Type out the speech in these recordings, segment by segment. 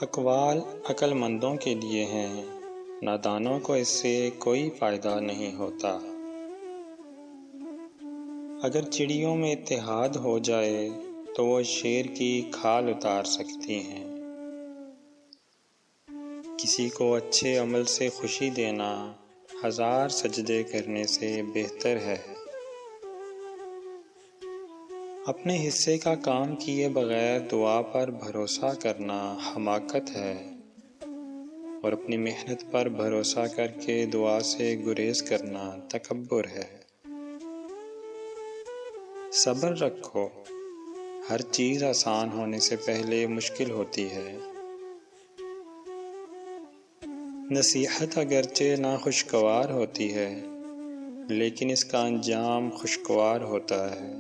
اقوال عقل مندوں کے لیے ہیں، نادانوں کو اس سے کوئی فائدہ نہیں ہوتا۔ اگر چڑیوں میں اتحاد ہو جائے تو وہ شیر کی کھال اتار سکتی ہیں۔ کسی کو اچھے عمل سے خوشی دینا 1000 سجدے کرنے سے بہتر ہے۔ اپنے حصے کا کام کیے بغیر دعا پر بھروسہ کرنا حماقت ہے، اور اپنی محنت پر بھروسہ کر کے دعا سے گریز کرنا تکبر ہے۔ صبر رکھو، ہر چیز آسان ہونے سے پہلے مشکل ہوتی ہے۔ نصیحت اگرچہ ناخوشگوار ہوتی ہے، لیکن اس کا انجام خوشگوار ہوتا ہے۔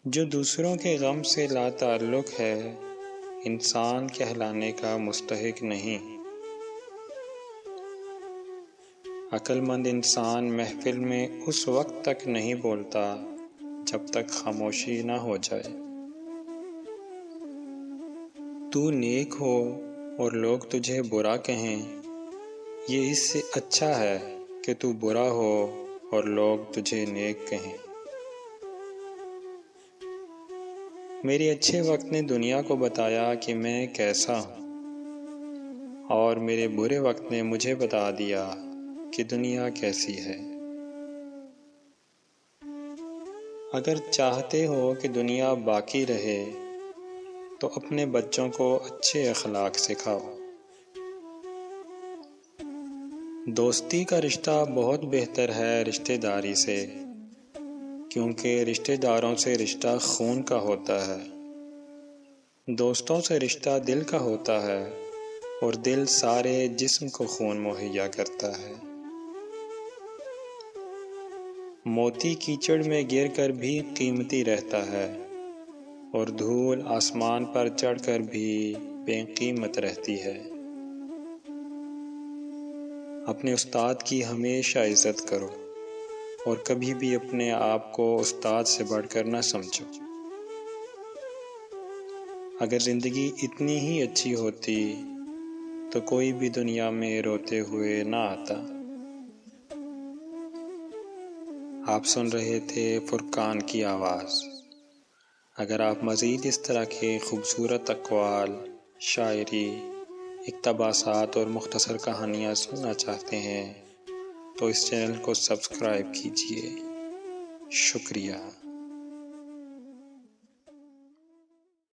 جو دوسروں کے غم سے لا تعلق ہے، انسان کہلانے کا مستحق نہیں۔ عقل مند انسان محفل میں اس وقت تک نہیں بولتا جب تک خاموشی نہ ہو جائے۔ تو نیک ہو اور لوگ تجھے برا کہیں، یہ اس سے اچھا ہے کہ تو برا ہو اور لوگ تجھے نیک کہیں۔ میرے اچھے وقت نے دنیا کو بتایا کہ میں کیسا ہوں، اور میرے برے وقت نے مجھے بتا دیا کہ دنیا کیسی ہے۔ اگر چاہتے ہو کہ دنیا باقی رہے تو اپنے بچوں کو اچھے اخلاق سکھاؤ۔ دوستی کا رشتہ بہت بہتر ہے رشتہ داری سے، کیونکہ رشتہ داروں سے رشتہ خون کا ہوتا ہے۔ دوستوں سے رشتہ دل کا ہوتا ہے، اور دل سارے جسم کو خون مہیا کرتا ہے۔ موتی کیچڑ میں گر کر بھی قیمتی رہتا ہے، اور دھول آسمان پر چڑھ کر بھی بے قیمت رہتی ہے۔ اپنے استاد کی ہمیشہ عزت کرو، اور کبھی بھی اپنے آپ کو استاد سے بڑھ کر نہ سمجھو۔ اگر زندگی اتنی ہی اچھی ہوتی تو کوئی بھی دنیا میں روتے ہوئے نہ آتا۔ آپ سن رہے تھے فرقان کی آواز۔ اگر آپ مزید اس طرح کے خوبصورت اقوال، شاعری، اقتباسات اور مختصر کہانیاں سننا چاہتے ہیں تو اس چینل کو سبسکرائب کیجیے۔ شکریہ۔